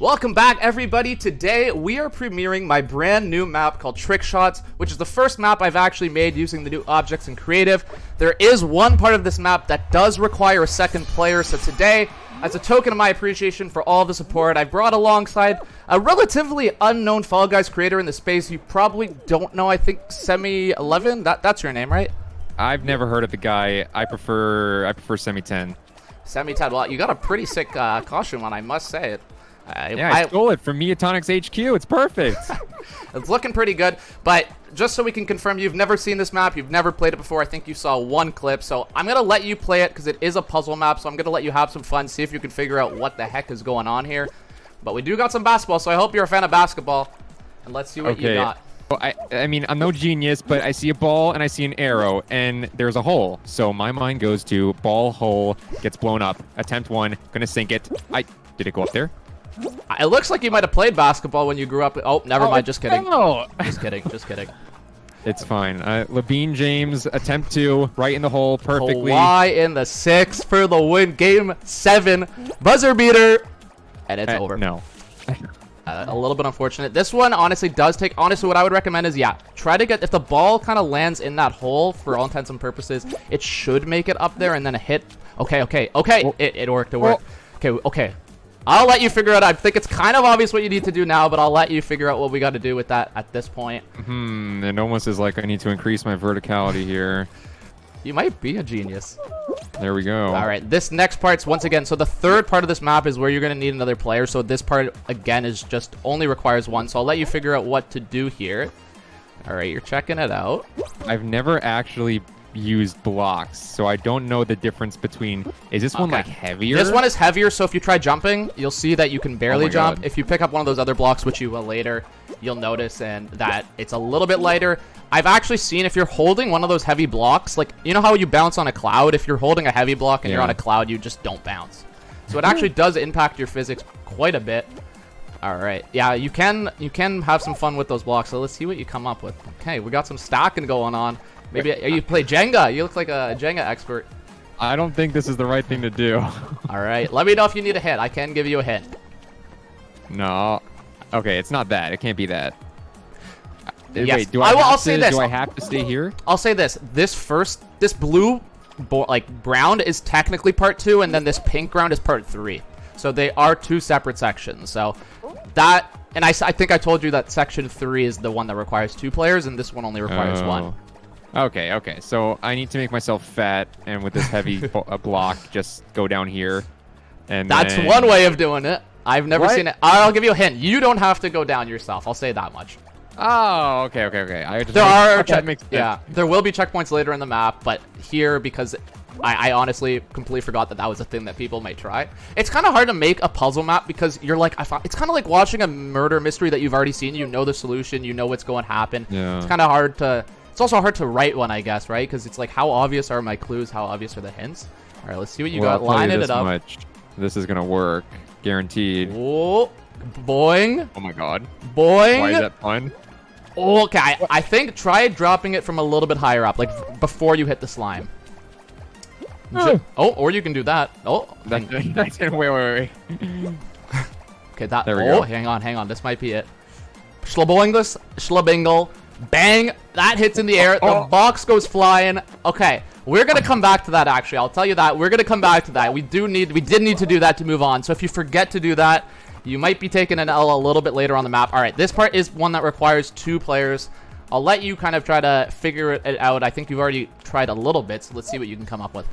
Welcome back, everybody. Today we are premiering my brand new map called Trick Shots, which is the first map I've actually made using the new objects in creative. There is one part of this map that does require a second player, so today, as a token of my appreciation for all the support, I brought alongside a relatively unknown Fall Guys creator in the space you probably don't know. I think SemmyTen, that's your name, right? I've never heard of the guy. I prefer SemmyTen. SemmyTen, well, you got a pretty sick costume on, I must say it. I stole it from Miatonix HQ. It's perfect. It's looking pretty good, but just so we can confirm, you've never seen this map, you've never played it before. I think you saw one clip, so I'm going to let you play it because it is a puzzle map, so I'm going to let you have some fun, see if you can figure out what the heck is going on here. But we do got some basketball, so I hope you're a fan of basketball, and let's see what you got. Well, I mean, I'm no genius, but I see a ball and I see an arrow, and there's a hole. So my mind goes to ball, hole, gets blown up. Attempt one, gonna sink it. Did it go up there? It looks like you might have played basketball when you grew up. Oh, never mind. Just kidding. No. Just kidding. Just kidding. It's fine. Levine James, attempt two, right in the hole, perfectly. Kawhi in the 6 for the win. Game 7. Buzzer beater. And it's over. No. A little bit unfortunate. This one honestly does take... Honestly, what I would recommend is, yeah, try to get... If the ball kind of lands in that hole, for all intents and purposes, it should make it up there and then a hit. Okay. Oh. It worked. It worked. Okay. I'll let you figure out. I think it's kind of obvious what you need to do now, but I'll let you figure out what we got to do with that at this point. It almost is like I need to increase my verticality here. You might be a genius. There we go. All right, this next part's once again, so the third part of this map is where you're going to need another player. So this part, again, is just only requires one. So I'll let you figure out what to do here. All right, you're checking it out. I've never actually used blocks, so I don't know the difference between... Is this one like heavier? This one is heavier, so if you try jumping, you'll see that you can barely jump. God. If you pick up one of those other blocks, which you will later, you'll notice and that it's a little bit lighter. I've actually seen if you're holding one of those heavy blocks, like, you know how you bounce on a cloud? If you're holding a heavy block and you're on a cloud, you just don't bounce. So it actually does impact your physics quite a bit. All right. Yeah, you can have some fun with those blocks, so let's see what you come up with. Okay, we got some stacking going on. Maybe you play Jenga. You look like a Jenga expert. I don't think this is the right thing to do. All right. Let me know if you need a hint. I can give you a hint. No. Okay, it's not that. It can't be that. Yes. Wait, I'll say this. Do I have to stay here? I'll say this. This blue, ground is technically part 2, and then this pink ground is part 3. So they are 2 separate sections. So that, and I think I told you that section 3 is the one that requires 2 players, and this one only requires 1. Okay. So I need to make myself fat, and with this heavy block, just go down here. And that's one way of doing it. I've never seen it. I'll give you a hint. You don't have to go down yourself. I'll say that much. Oh, okay. There will be checkpoints later in the map, but here, because I honestly completely forgot that was a thing that people might try. It's kind of hard to make a puzzle map because you're like, it's kind of like watching a murder mystery that you've already seen. You know the solution. You know what's going to happen. Yeah. It's kind of hard to... It's also hard to write one, I guess, right? Because it's like, how obvious are my clues? How obvious are the hints? All right, let's see what you got. Lining it up. This is going to work. Guaranteed. Oh, boing. Oh, my God. Boing. Why is that fun? Okay, I think try dropping it from a little bit higher up, like before you hit the slime. Or you can do that. Oh, wait. Okay, that. There we go. Hang on. This might be it. Schlabingle. Bang! That hits in the air. The box goes flying. Okay, we're gonna come back to that. Actually, I'll tell you that we're gonna come back to that. We did need to do that to move on. So if you forget to do that, you might be taking an L a little bit later on the map. All right, this part is one that requires 2 players. I'll let you kind of try to figure it out. I think you've already tried a little bit, so let's see what you can come up with.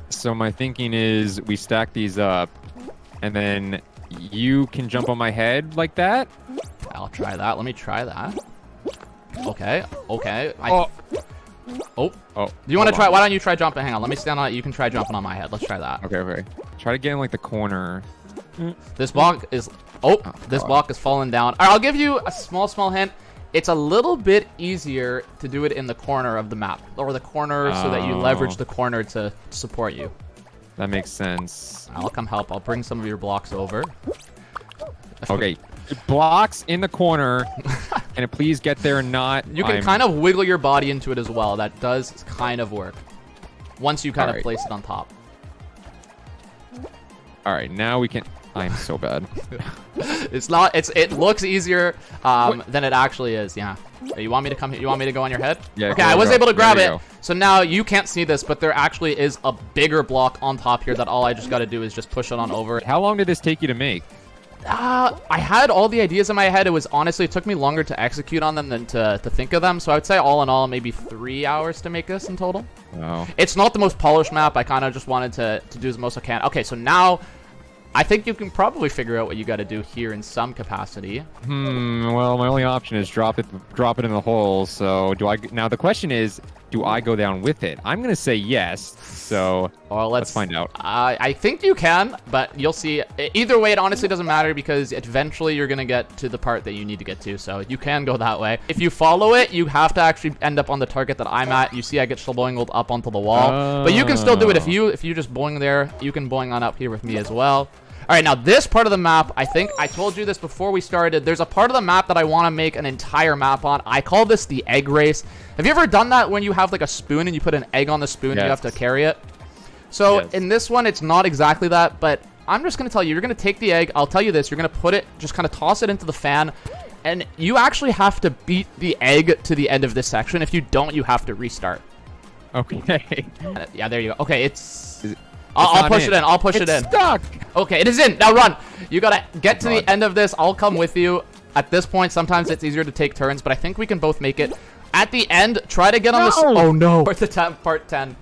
So my thinking is we stack these up, and then you can jump on my head like that. I'll try that. Let me try that. Okay. Do you want to try? Why don't you try jumping? Hang on. Let me stand on it. You can try jumping on my head. Let's try that. Okay. Try to get in like the corner. This block is... this block is falling down. All right, I'll give you a small hint. It's a little bit easier to do it in the corner of the map. Or the corner so that you leverage the corner to support you. That makes sense. I'll come help. I'll bring some of your blocks over. Okay. Blocks in the corner. And please get there and not... You can kind of wiggle your body into it as well. That does kind of work. Once you kind of place it on top. All right, now we can... I'm so bad. It's not. It looks easier than it actually is. Yeah. You want me to come here? You want me to go on your head? Yeah. Okay, go, I was go. able to grab There it. you go. So now you can't see this, but there actually is a bigger block on top here that all I just got to do is just push it on over. How long did this take you to make? I had all the ideas in my head. It was honestly, it took me longer to execute on them than to think of them. So I would say all in all, maybe 3 hours to make this in total. Oh. It's not the most polished map. I kind of just wanted to do as most I can. Okay, so now I think you can probably figure out what you got to do here in some capacity. Well, my only option is drop it in the hole. So do I? Now the question is, do I go down with it? I'm gonna say yes. So Or let's find out. I think you can, but you'll see. Either way, it honestly doesn't matter because eventually you're gonna get to the part that you need to get to. So you can go that way. If you follow it, you have to actually end up on the target that I'm at. You see, I get boinged up onto the wall, but you can still do it if you just boing there. You can boing on up here with me as well. All right, now this part of the map, I think I told you this before we started. There's a part of the map that I want to make an entire map on. I call this the egg race. Have you ever done that when you have like a spoon and you put an egg on the spoon and you have to carry it? So in this one, it's not exactly that, but I'm just going to tell you, you're going to take the egg. I'll tell you this. You're going to put it, just kind of toss it into the fan, and you actually have to beat the egg to the end of this section. If you don't, you have to restart. Okay. Yeah, there you go. Okay, I'll push it in. I'll push it in. Stuck. Okay, it is in. Now run. You gotta get to the end of this. I'll come with you. At this point, sometimes it's easier to take turns, but I think we can both make it. At the end, try to get on this. Oh no! Fourth attempt, part 10.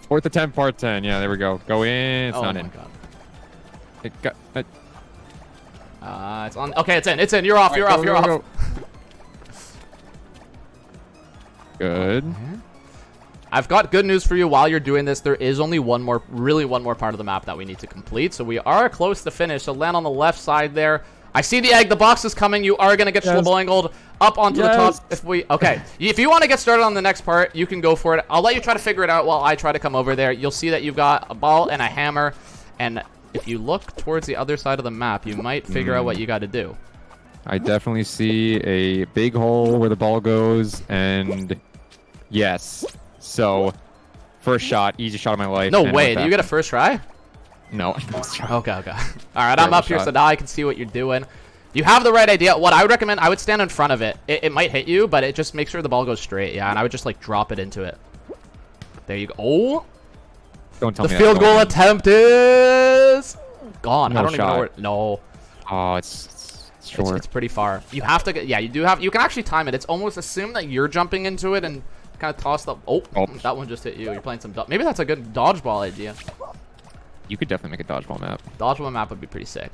Fourth attempt, part 10. Yeah, there we go. Go in. It's not in. God. It got. It's on. Okay, it's in. It's in. You're off. You're off. You're off. Good. I've got good news for you. While you're doing this, there is only one more part of the map that we need to complete. So we are close to finish. So land on the left side there. I see the egg. The box is coming. You are going to get Schleboingled up onto the top. If you want to get started on the next part, you can go for it. I'll let you try to figure it out while I try to come over there. You'll see that you've got a ball and a hammer. And if you look towards the other side of the map, you might figure out what you got to do. I definitely see a big hole where the ball goes. And yes. So, first shot, easy shot of my life. No way. Do you get a first try? No. Okay. All right, I'm up here, so now I can see what you're doing. You have the right idea. What I would recommend, I would stand in front of it. It might hit you, but it just makes sure the ball goes straight. Yeah, and I would just like drop it into it. There you go. Oh. Don't tell me the field goal attempt is gone. No I don't shot. even know where. No. Oh, it's short. It's pretty far. You have to get. Yeah, you do have. You can actually time it. It's almost assume that you're jumping into it and kind of toss the. Oh, that one just hit you. You're playing some. Maybe that's a good dodgeball idea. You could definitely make a dodgeball map. Dodgeball map would be pretty sick.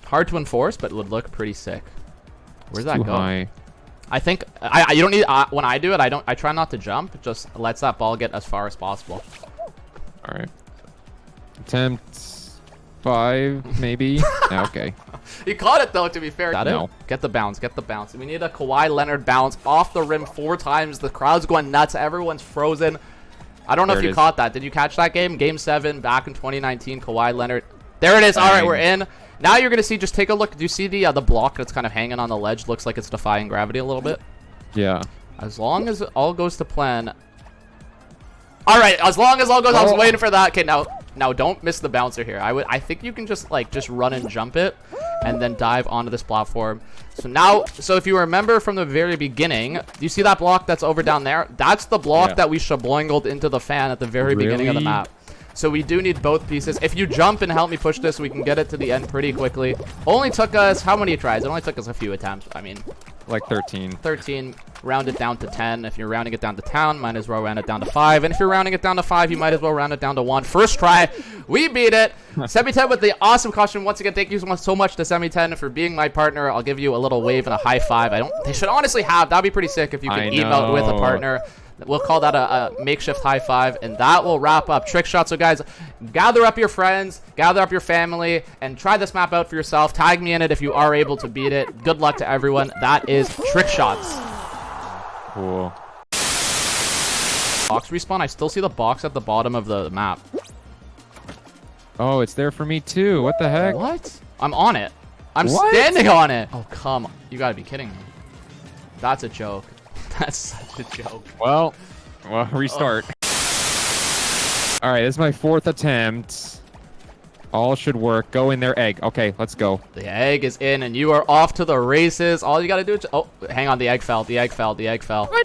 Hard to enforce, but it would look pretty sick. Where's that go? High. I think you don't need. When I do it, I try not to jump. It just lets that ball get as far as possible. All right. Attempt 5, maybe. Okay. He caught it though. To be fair, No. Get the bounce. Get the bounce. We need a Kawhi Leonard bounce off the rim 4 times. The crowd's going nuts. Everyone's frozen. I don't know if you caught that. Did you catch that game? Game 7 back in 2019. Kawhi Leonard. There it is. All right, we're in. Now you're gonna see. Just take a look. Do you see the block that's kind of hanging on the ledge? Looks like it's defying gravity a little bit. Yeah. As long as it all goes to plan. All right. As long as all goes. I was waiting for that. Okay. Now don't miss the bouncer here. I think you can just run and jump it, and then dive onto this platform. So if you remember from the very beginning, do you see that block that's over down there? That's the block that we shaboingled into the fan at the very beginning of the map. So we do need both pieces. If you jump and help me push this, we can get it to the end pretty quickly. Only took us, how many tries? It only took us a few attempts. I mean, like 13. 13. Round it down to 10. If you're rounding it down to 10, might as well round it down to 5. And if you're rounding it down to 5, you might as well round it down to 1. First try, we beat it. SemmyTen with the awesome costume. Once again, thank you so much to SemmyTen for being my partner. I'll give you a little wave and a high five. They should honestly have. That'd be pretty sick if you could emote with a partner. We'll call that a makeshift high five, and that will wrap up Trick Shot. So guys, gather up your friends, gather up your family, and try this map out for yourself. Tag me in it if you are able to beat it. Good luck to everyone. That is Trick Shots. Cool. Box respawn. I still see the box at the bottom of the map. Oh, it's there for me too. What the heck? What? I'm on it. I'm standing on it. Oh, come on. You gotta be kidding me. That's a joke. That's such a joke. Well, restart. All right, this is my 4th attempt. All should work. Go in there, egg. Okay, let's go. The egg is in, and you are off to the races. All you gotta do is... Oh, hang on. The egg fell. The egg fell. The egg fell. What?